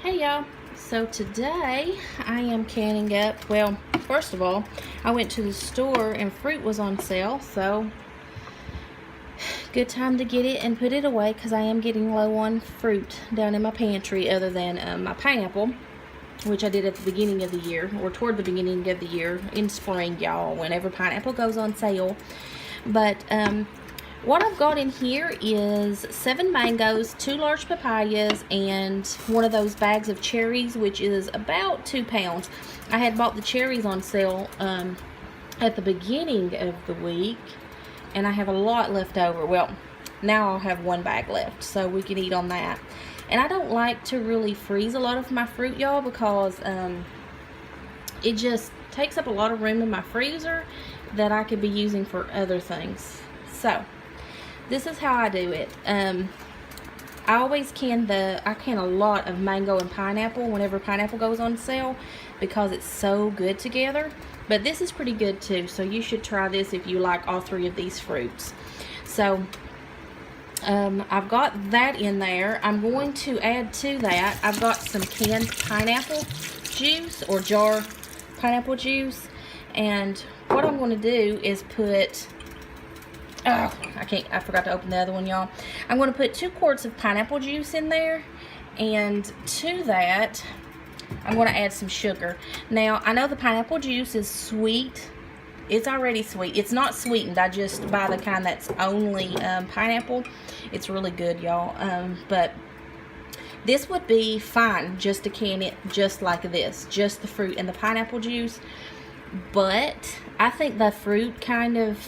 Hey y'all, so today I am canning up, well, first of all, I went to the store and fruit was on sale, so good time to get it and put it away because I am getting low on fruit down in my pantry other than my pineapple, which I did at the beginning of the year, or toward the beginning of the year in spring, y'all, whenever pineapple goes on sale. But what I've got in here is 7 mangoes, 2 large papayas, and one of those bags of cherries, which is about 2 pounds. I had bought the cherries on sale at the beginning of the week, and I have a lot left over. Well, now I'll have 1 bag left, so we can eat on that. And I don't like to really freeze a lot of my fruit, y'all, because it just takes up a lot of room in my freezer that I could be using for other things. So this is how I do it. I always can a lot of mango and pineapple whenever pineapple goes on sale because it's so good together. But this is pretty good too, so you should try this if you like all 3 of these fruits. So I've got that in there. I'm going to add to that, I've got some canned pineapple juice or jar pineapple juice. And what I'm going to do is put, I forgot to open the other one, y'all. I'm going to put 2 quarts of pineapple juice in there, and to that I'm going to add some sugar. Now I know the pineapple juice is sweet. It's already sweet. It's not sweetened. I just buy the kind that's only pineapple. It's really good, y'all. But this would be fine just to can it just like this, just the fruit and the pineapple juice. But I think the fruit kind of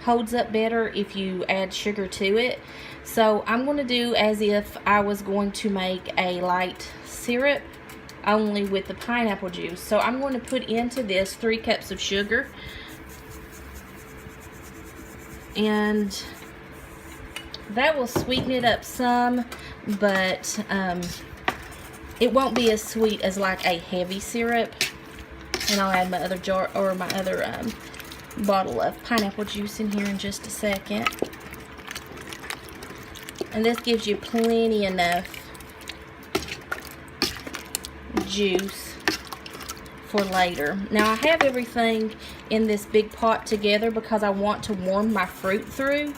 holds up better if you add sugar to it. So I'm going to do as if I was going to make a light syrup only with the pineapple juice. So I'm going to put into this 3 cups of sugar, and that will sweeten it up some, but it won't be as sweet as like a heavy syrup. And I'll add my other jar, or my other bottle of pineapple juice in here in just a second. And this gives you plenty enough juice for later. Now I have everything in this big pot together because I want to warm my fruit through.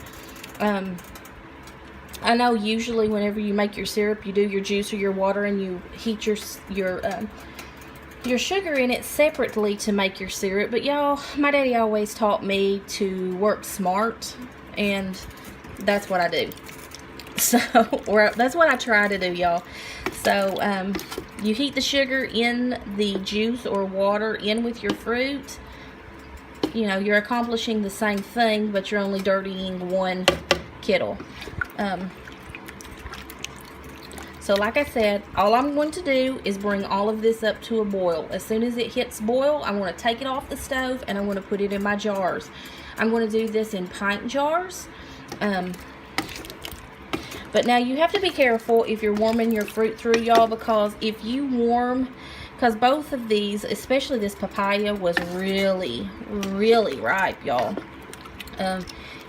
I know usually whenever you make your syrup, you do your juice or your water and you heat your sugar in it separately to make your syrup. But y'all, my daddy always taught me to work smart, and that's what I do. So, or that's what I try to do, y'all. So you heat the sugar in the juice or water in with your fruit. You know, you're accomplishing the same thing, but you're only dirtying 1 kettle. So like I said, all I'm going to do is bring all of this up to a boil. As soon as it hits boil, I'm going to take it off the stove and I'm going to put it in my jars. I'm going to do this in pint jars. But now you have to be careful if you're warming your fruit through, y'all, because if you warm, because both of these, especially this papaya, was really, really ripe, y'all.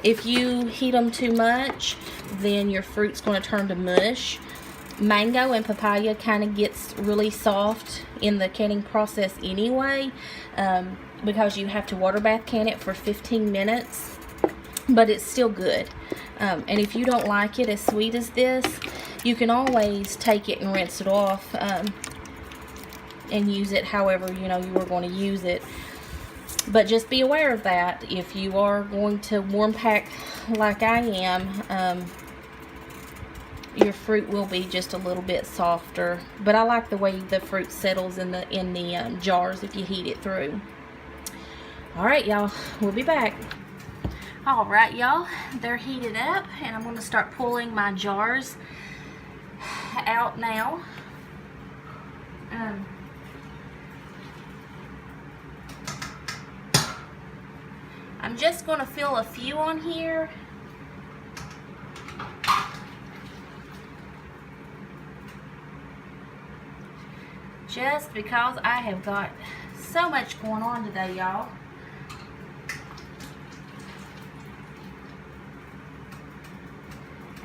If you heat them too much, then your fruit's going to turn to mush. Mango and papaya kind of gets really soft in the canning process anyway, because you have to water bath can it for 15 minutes, but it's still good. And if you don't like it as sweet as this, you can always take it and rinse it off and use it however you know you are going to use it. But just be aware of that. If you are going to warm pack like I am, your fruit will be just a little bit softer. But I like the way the fruit settles in the jars if you heat it through. Alright, y'all, we'll be back. Alright, y'all, they're heated up, and I'm going to start pulling my jars out now. I'm just going to fill a few on here. Just because I have got so much going on today, y'all.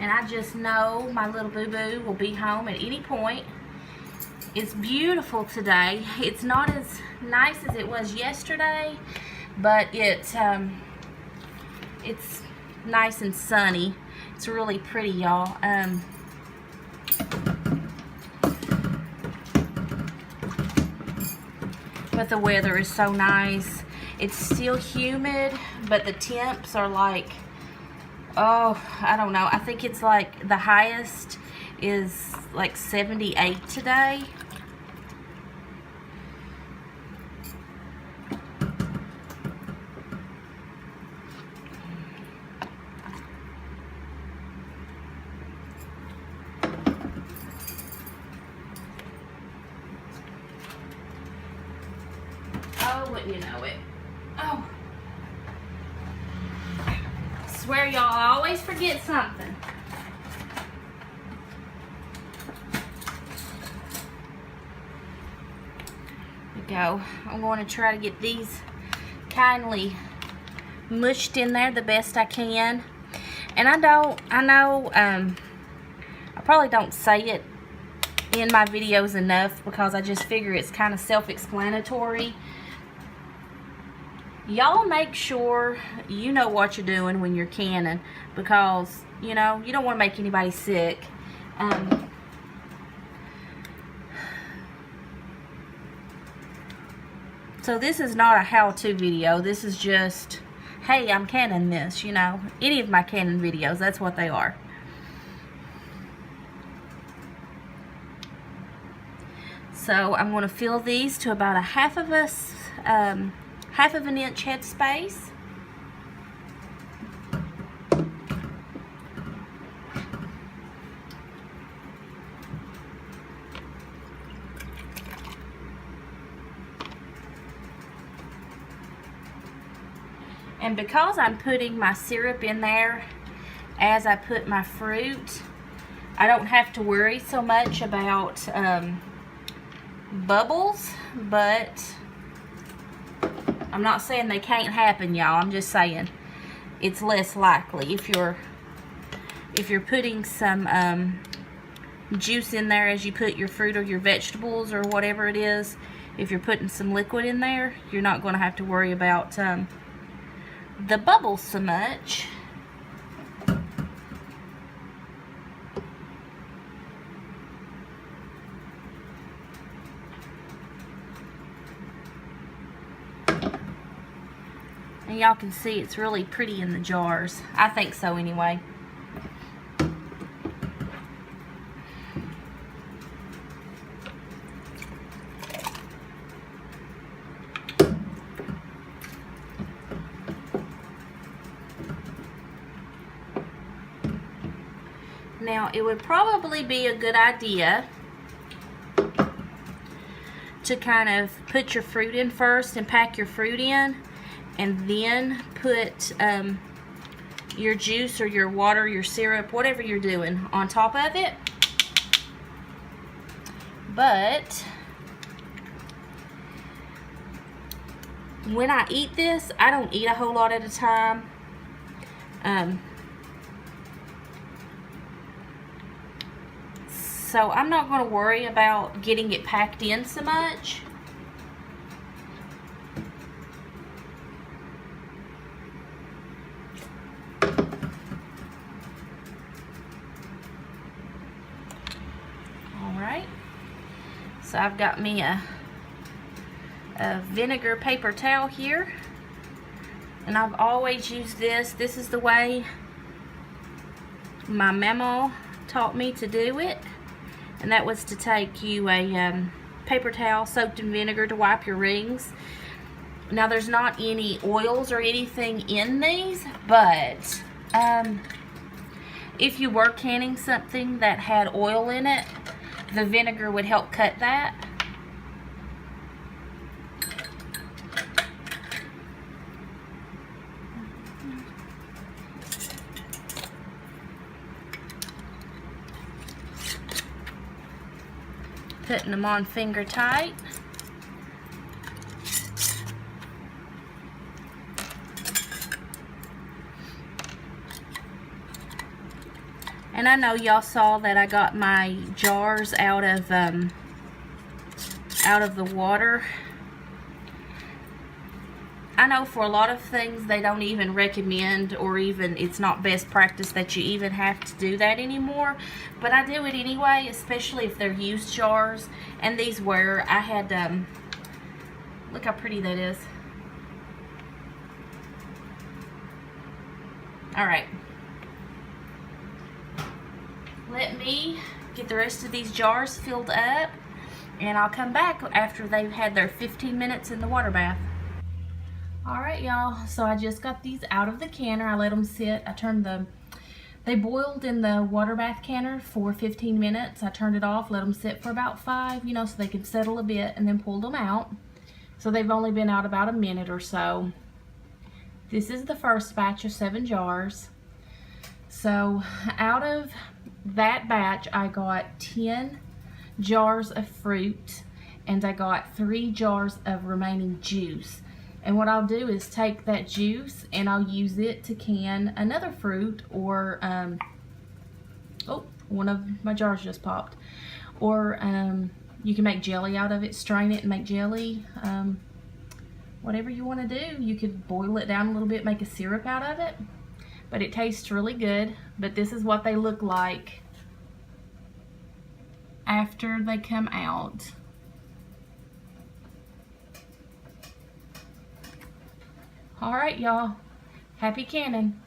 And I just know my little boo-boo will be home at any point. It's beautiful today. It's not as nice as it was yesterday, but it's nice and sunny. It's really pretty, y'all. But the weather is so nice. It's still humid, but the temps are like, oh, I don't know. I think it's like the highest is like 78 today. Oh, wouldn't you know it? Oh. I swear, y'all, I always forget something. There we go. I'm going to try to get these kindly mushed in there the best I can. And I know, I probably don't say it in my videos enough because I just figure it's kind of self-explanatory. Y'all make sure you know what you're doing when you're canning, because you know you don't want to make anybody sick. So this is not a how-to video. This is just, hey, I'm canning this, you know. Any of my canning videos, that's what they are. So I'm going to fill these to about a half of an inch head space. And because I'm putting my syrup in there as I put my fruit, I don't have to worry so much about bubbles, but I'm not saying they can't happen, y'all. I'm just saying it's less likely if you're putting some juice in there as you put your fruit or your vegetables or whatever it is. If you're putting some liquid in there, you're not going to have to worry about the bubbles so much. And y'all can see it's really pretty in the jars. I think so anyway. Now, it would probably be a good idea to kind of put your fruit in first and pack your fruit in, and then put your juice or your water, your syrup, whatever you're doing on top of it. But when I eat this, I don't eat a whole lot at a time. So I'm not going to worry about getting it packed in so much. Alright, so I've got me a vinegar paper towel here, and I've always used this. This is the way my mama taught me to do it. And that was to take you a paper towel soaked in vinegar to wipe your rings. Now, there's not any oils or anything in these, but if you were canning something that had oil in it, the vinegar would help cut that. Putting them on finger tight. And I know y'all saw that I got my jars out of out of the water. I know for a lot of things they don't even recommend, or even it's not best practice that you even have to do that anymore, but I do it anyway, especially if they're used jars. And these were, I had, look how pretty that is. Alright, let me get the rest of these jars filled up, and I'll come back after they've had their 15 minutes in the water bath. Alright y'all, so I just got these out of the canner. I let them sit. They boiled in the water bath canner for 15 minutes. I turned it off, let them sit for about 5, you know, so they could settle a bit, and then pulled them out. So they've only been out about a minute or so. This is the first batch of 7 jars. So out of that batch, I got 10 jars of fruit, and I got 3 jars of remaining juice. And what I'll do is take that juice and I'll use it to can another fruit, or oh, one of my jars just popped. Or you can make jelly out of it, strain it and make jelly. Whatever you want to do. You could boil it down a little bit, make a syrup out of it. But it tastes really good. But this is what they look like after they come out. Alright y'all, happy canning.